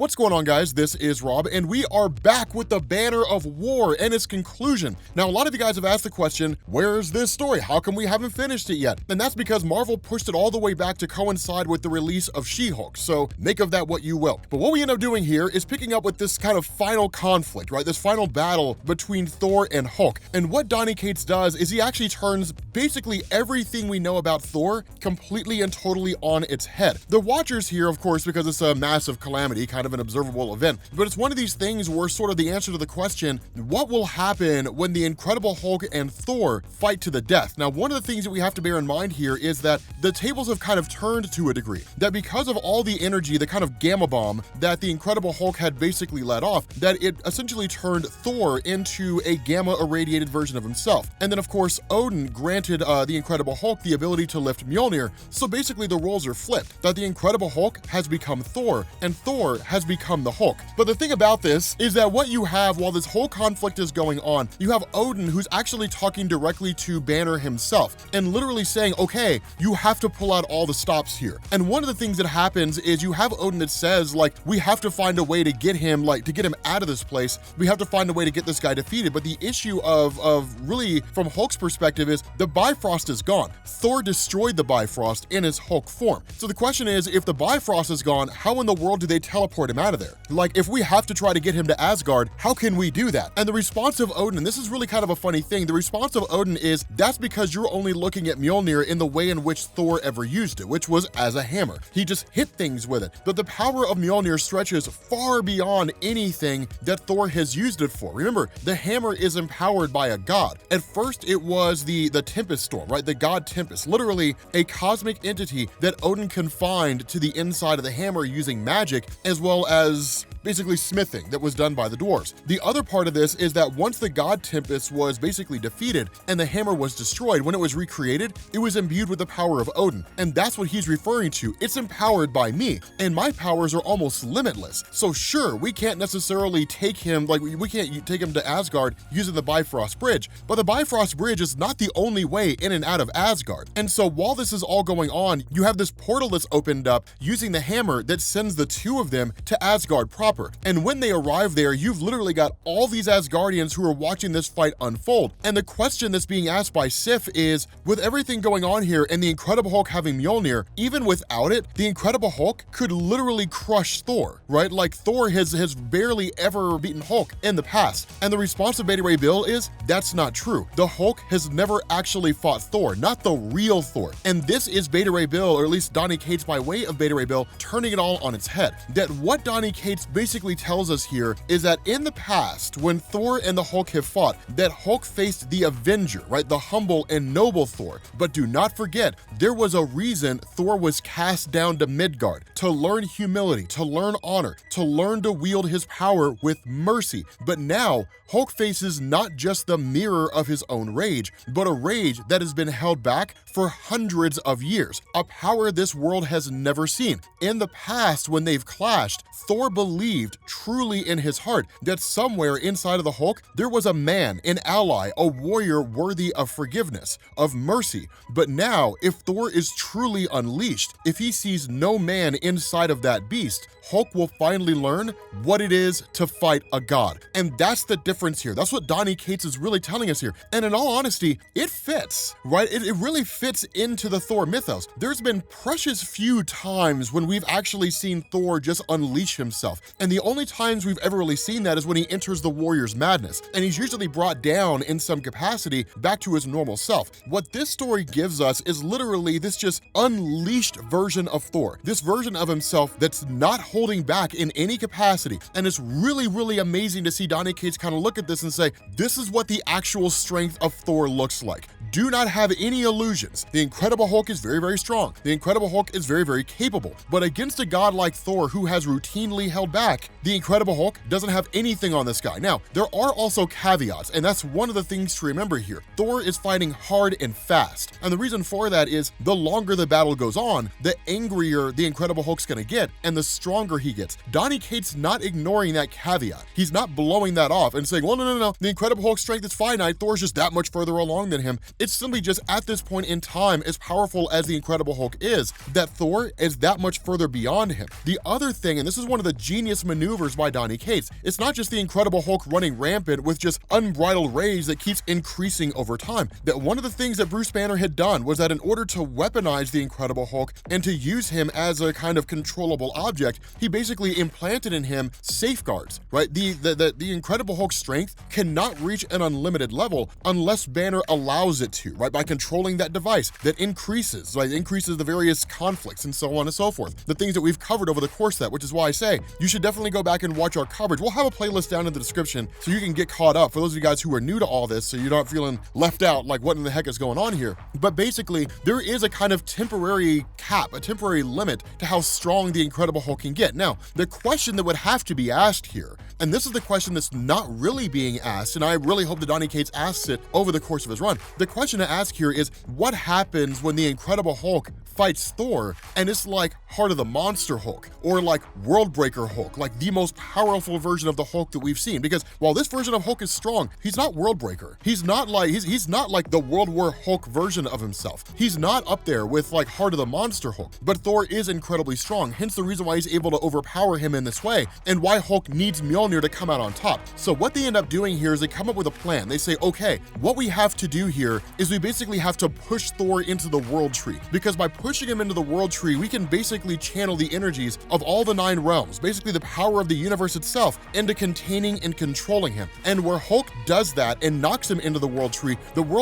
What's going on, guys? This is Rob, and we are back with the Banner of War and its conclusion. Now, a lot of you guys have asked the question, where's this story? How come we haven't finished it yet? And that's because Marvel pushed it all the way back to coincide with the release of She-Hulk, so make of that what you will. But what we end up doing here is picking up with this kind of final conflict, right? This final battle between Thor and Hulk. And what Donny Cates does is he actually turns basically everything we know about Thor completely and totally on its head. The Watchers here, of course, because it's a massive calamity, kind of an observable event, but it's one of these things where sort of the answer to the question, what will happen when the Incredible Hulk and Thor fight to the death? Now, one of the things that we have to bear in mind here is that the tables have kind of turned to a degree, that because of all the energy, the kind of gamma bomb that the Incredible Hulk had basically let off, that it essentially turned Thor into a gamma irradiated version of himself. And then, of course, Odin granted the Incredible Hulk the ability to lift Mjolnir, so basically the roles are flipped, that the Incredible Hulk has become Thor, and Thor has become the Hulk. But the thing about this is that what you have while this whole conflict is going on, you have Odin who's actually talking directly to Banner himself and literally saying, okay, you have to pull out all the stops here. And one of the things that happens is you have Odin that says, like, we have to find a way to get him, like, to get him out of this place. We have to find a way to get this guy defeated. But the issue of really, from Hulk's perspective, is the Bifrost is gone. Thor destroyed the Bifrost in his Hulk form. So the question is, if the Bifrost is gone, how in the world do they teleport him out of there? Like, if we have to try to get him to Asgard, how can we do that? And the response of Odin, and this is really kind of a funny thing, the response of Odin is, that's because you're only looking at Mjolnir in the way in which Thor ever used it, which was as a hammer. He just hit things with it. But the power of Mjolnir stretches far beyond anything that Thor has used it for. Remember, the hammer is empowered by a god. At first, it was the Tempest Storm, right? The god Tempest, literally a cosmic entity that Odin confined to the inside of the hammer using magic, as well as basically smithing that was done by the dwarves. The other part of this is that once the god Tempest was basically defeated and the hammer was destroyed, when it was recreated, it was imbued with the power of Odin. And that's what he's referring to. It's empowered by me, and my powers are almost limitless. So sure, we can't necessarily take him, like we can't take him to Asgard using the Bifrost Bridge, but the Bifrost Bridge is not the only way in and out of Asgard. And so while this is all going on, you have this portal that's opened up using the hammer that sends the two of them to Asgard proper. And when they arrive there, you've literally got all these Asgardians who are watching this fight unfold. And the question that's being asked by Sif is, with everything going on here and the Incredible Hulk having Mjolnir, even without it, the Incredible Hulk could literally crush Thor, right? Like, Thor has barely ever beaten Hulk in the past. And the response of Beta Ray Bill is, that's not true. The Hulk has never actually fought Thor, not the real Thor. And this is Beta Ray Bill, or at least Donny Cates by way of Beta Ray Bill, turning it all on its head. That what Donny Cates basically tells us here is that in the past, when Thor and the Hulk have fought, that Hulk faced the Avenger, right? The humble and noble Thor. But do not forget, there was a reason Thor was cast down to Midgard, to learn humility, to learn honor, to learn to wield his power with mercy. But now, Hulk faces not just the mirror of his own rage, but a rage that has been held back for hundreds of years, a power this world has never seen. In the past, when they've clashed, Thor believed truly in his heart that somewhere inside of the Hulk, there was a man, an ally, a warrior worthy of forgiveness, of mercy. But now, if Thor is truly unleashed, if he sees no man inside of that beast, Hulk will finally learn what it is to fight a god. And that's the difference here. That's what Donny Cates is really telling us here. And in all honesty, it fits, right? It really fits into the Thor mythos. There's been precious few times when we've actually seen Thor just unleash himself. And the only times we've ever really seen that is when he enters the warrior's madness. And he's usually brought down in some capacity back to his normal self. What this story gives us is literally this just unleashed version of Thor. This version of himself that's not holding back in any capacity. And it's really, really amazing to see Donny Cates kind of look at this and say, this is what the actual strength of Thor looks like. Do not have any illusions. The Incredible Hulk is very, very strong. The Incredible Hulk is very, very capable. But against a god like Thor who has routinely held back, the Incredible Hulk doesn't have anything on this guy. Now, there are also caveats, and that's one of the things to remember here. Thor is fighting hard and fast. And the reason for that is the longer the battle goes on, the angrier the Incredible Hulk's gonna get and the stronger he gets. Donny Cates not ignoring that caveat. He's not blowing that off and saying, well, no. The Incredible Hulk's strength is finite. Thor's just that much further along than him. It's simply just at this point in time, as powerful as the Incredible Hulk is, that Thor is that much further beyond him. The other thing, and this is one of the genius ingenious maneuvers by Donny Cates. It's not just the Incredible Hulk running rampant with just unbridled rage that keeps increasing over time. That one of the things that Bruce Banner had done was that in order to weaponize the Incredible Hulk and to use him as a kind of controllable object, he basically implanted in him safeguards, right? The Incredible Hulk's strength cannot reach an unlimited level unless Banner allows it to, right? By controlling that device that increases, right? Increases the various conflicts and so on and so forth. The things that we've covered over the course of that, which is why I say you should definitely go back and watch our coverage. We'll have a playlist down in the description so you can get caught up for those of you guys who are new to all this, so you're not feeling left out like what in the heck is going on here. But basically, there is a kind of temporary cap, a temporary limit to how strong the Incredible Hulk can get. Now, the question that would have to be asked here, and this is the question that's not really being asked, and I really hope that Donny Cates asks it over the course of his run. The question to ask here is, what happens when the Incredible Hulk fights Thor and it's like Heart of the Monster Hulk or like World Breaker Hulk, like the most powerful version of the Hulk that we've seen? Because while this version of Hulk is strong, he's not World Breaker. He's not like the World War Hulk version of himself. He's not up there with like Heart of the Monster Hulk, but Thor is incredibly strong, hence the reason why he's able to overpower him in this way and why Hulk needs Mjolnir to come out on top. So what they end up doing here is they come up with a plan. They say, okay, what we have to do here is we basically have to push Thor into the World Tree, because by pushing him into the World Tree, we can basically channel the energies of all the 9 realms, basically the power of the universe itself, into containing and controlling him. And where Hulk does that and knocks him into the World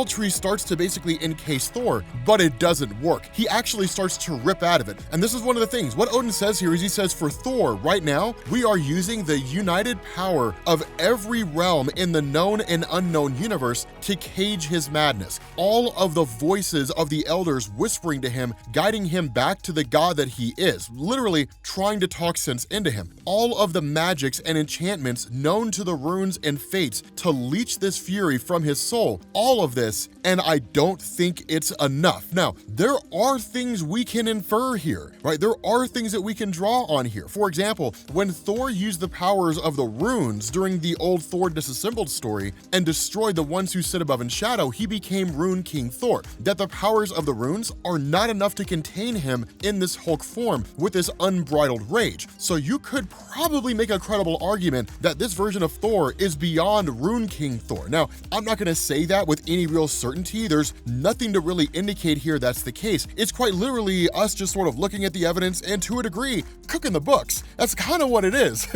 Tree starts to basically encase Thor, but it doesn't work. He actually starts to rip out of it. And this is one of the things. What Odin says here is he says, for Thor, right now, we are using the united power of every realm in the known and unknown universe to cage his madness. All of the voices of the elders whispering to him, guiding him back to the god that he is, literally trying to talk sense into him. All of the magics and enchantments known to the runes and fates to leech this fury from his soul. All of this, and I don't think it's enough. Now, there are things we can infer here, right? There are things that we can draw on here. For example, when Thor used the powers of the runes during the old Thor Disassembled story and destroyed the ones who sit above in shadow, he became Rune King Thor. That the powers of the runes are not enough to contain him in this Hulk form with this unbridled rage. So you could probably make a credible argument that this version of Thor is beyond Rune King Thor. Now, I'm not going to say that with any real certainty. There's nothing to really indicate here that's the case. It's quite literally us just sort of looking at the evidence and, to a degree, cooking the books. That's kind of what it is.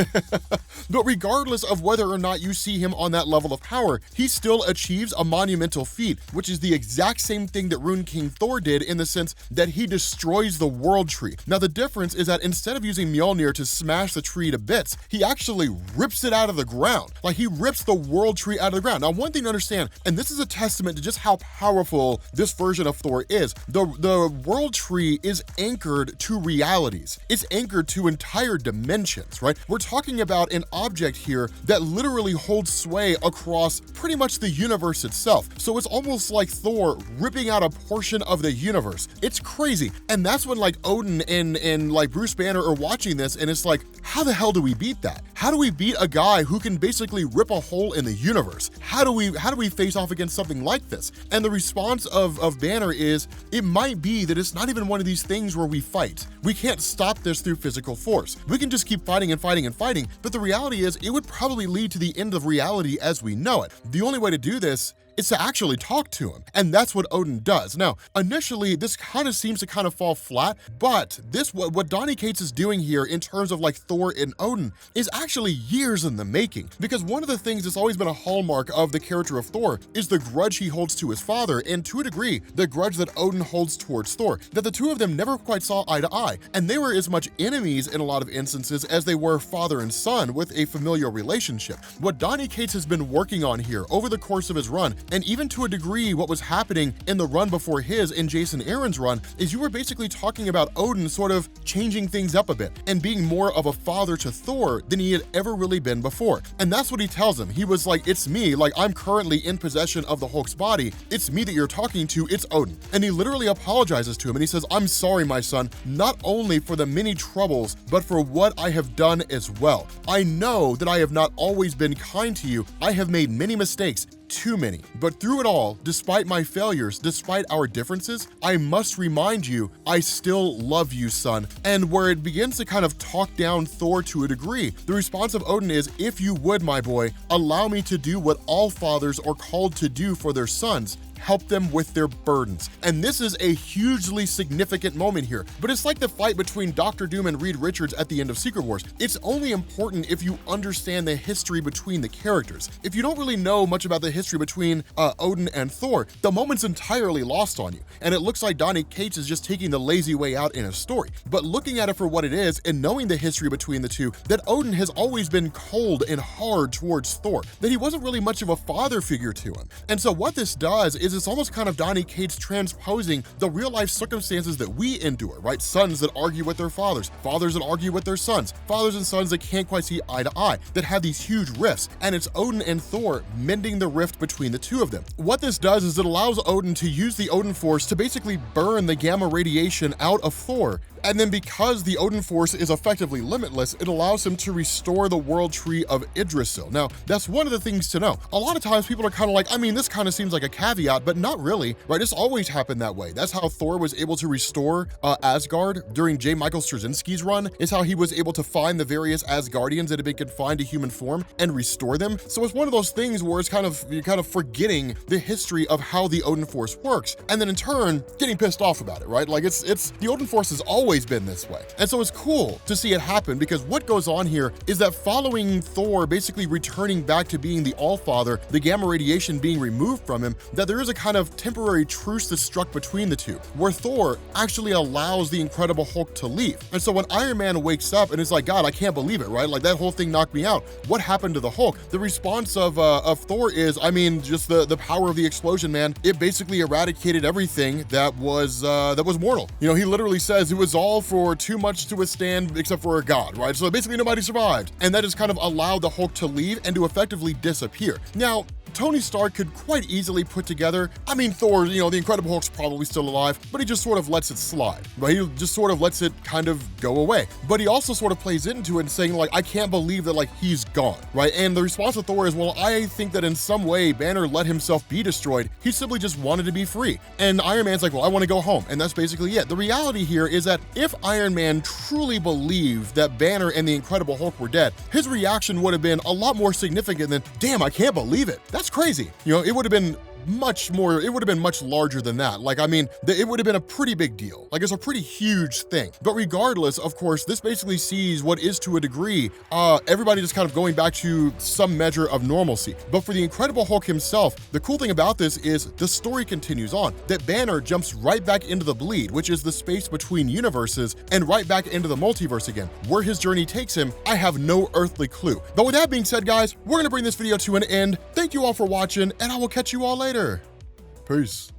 But regardless of whether or not you see him on that level of power, he still achieves a monumental feat, which is the exact same thing that Rune King Thor did, in the sense that he destroys the World Tree. Now, the difference is that instead of using Mjolnir to smash the tree to bits, he actually rips it out of the ground. Like, he rips the World Tree out of the ground. Now, one thing to understand, and this is a testament to just how powerful this version of Thor is, the World Tree is anchored to realities. It's anchored to entire dimensions, right? We're talking about an object here that literally holds sway across pretty much the universe itself. So it's almost like Thor ripping out a portion of the universe. It's crazy. And that's when like Odin and like Bruce Banner are watching this, and it's like, how the hell do we beat that? How do we beat a guy who can basically rip a hole in the universe? How do we face off against something like this? And the response of Banner is, it might be that it's not even one of these things where we fight. We can't stop this through physical force. We can just keep fighting and fighting and fighting, but the reality is it would probably lead to the end of reality as we know it. The only way to do this is to actually talk to him. And that's what Odin does. Now, initially, this kind of seems to kind of fall flat, but what Donny Cates is doing here in terms of like Thor and Odin is actually years in the making. Because one of the things that's always been a hallmark of the character of Thor is the grudge he holds to his father, and to a degree, the grudge that Odin holds towards Thor. That the two of them never quite saw eye to eye, and they were as much enemies in a lot of instances as they were father and son with a familial relationship. What Donny Cates has been working on here over the course of his run, and even to a degree what was happening in the run before his, in Jason Aaron's run, is you were basically talking about Odin sort of changing things up a bit and being more of a father to Thor than he had ever really been before. And that's what he tells him. He was like, it's me, like I'm currently in possession of the Hulk's body. It's me that you're talking to, it's Odin. And he literally apologizes to him and he says, I'm sorry, my son, not only for the many troubles, but for what I have done as well. I know that I have not always been kind to you. I have made many mistakes. too many. But through it all, despite my failures, despite our differences, I must remind you, I still love you, son. And where it begins to kind of talk down Thor to a degree, the response of Odin is, if you would, my boy, allow me to do what all fathers are called to do for their sons, help them with their burdens. And this is a hugely significant moment here, but it's like the fight between Dr. Doom and Reed Richards at the end of Secret Wars. It's only important if you understand the history between the characters. If you don't really know much about the history between Odin and Thor, the moment's entirely lost on you. And it looks like Donny Cates is just taking the lazy way out in a story. But looking at it for what it is and knowing the history between the two, that Odin has always been cold and hard towards Thor, that he wasn't really much of a father figure to him. And so what this does is it's almost kind of Donny Cates transposing the real life circumstances that we endure, right? Sons that argue with their fathers, fathers that argue with their sons, fathers and sons that can't quite see eye to eye, that have these huge rifts, and it's Odin and Thor mending the rift between the two of them. What this does is it allows Odin to use the Odin Force to basically burn the gamma radiation out of Thor. And then because the Odin Force is effectively limitless, it allows him to restore the world tree of Yggdrasil. Now, that's one of the things to know. A lot of times people are kind of like, I mean, this kind of seems like a caveat, but not really, right? It's always happened that way. That's how Thor was able to restore Asgard during J. Michael Straczynski's run, is how he was able to find the various Asgardians that had been confined to human form and restore them. So it's one of those things where it's you're kind of forgetting the history of how the Odin Force works, and then in turn, getting pissed off about it, right? Like it's the Odin Force has always been this way. And so it's cool to see it happen, because what goes on here is that following Thor basically returning back to being the All-Father, the gamma radiation being removed from him, that there is a kind of temporary truce that's struck between the two, where Thor actually allows the Incredible Hulk to leave. And so when Iron Man wakes up and is like, God, I can't believe it, right? Like that whole thing knocked me out. What happened to the Hulk? The response of Thor is, I mean, just the power of the explosion, man. It basically eradicated everything that was mortal. You know, he literally says it was all for too much to withstand except for a god, right? So basically nobody survived. And that has kind of allowed the Hulk to leave and to effectively disappear. Now, Tony Stark could quite easily put together, I mean, Thor, you know, the Incredible Hulk's probably still alive, but he just sort of lets it slide, right? He just sort of lets it kind of go away. But he also sort of plays into it and saying, like, I can't believe that, like, he's gone, right? And the response of Thor is, well, I think that in some way Banner let himself be destroyed. He simply just wanted to be free. And Iron Man's like, well, I want to go home. And that's basically it. The reality here is that if Iron Man truly believed that Banner and the Incredible Hulk were dead, his reaction would have been a lot more significant than, damn, I can't believe it. That's crazy. You know, it would have been much larger than that. Like, I mean, it would have been a pretty big deal. Like, it's a pretty huge thing. But regardless, of course, this basically sees what is, to a degree, everybody just kind of going back to some measure of normalcy. But for the Incredible Hulk himself, the cool thing about this is the story continues on. That Banner jumps right back into the bleed, which is the space between universes, and right back into the multiverse again. Where his journey takes him, I have no earthly clue. But with that being said, guys, we're gonna bring this video to an end. Thank you all for watching, and I will catch you all later. Peace.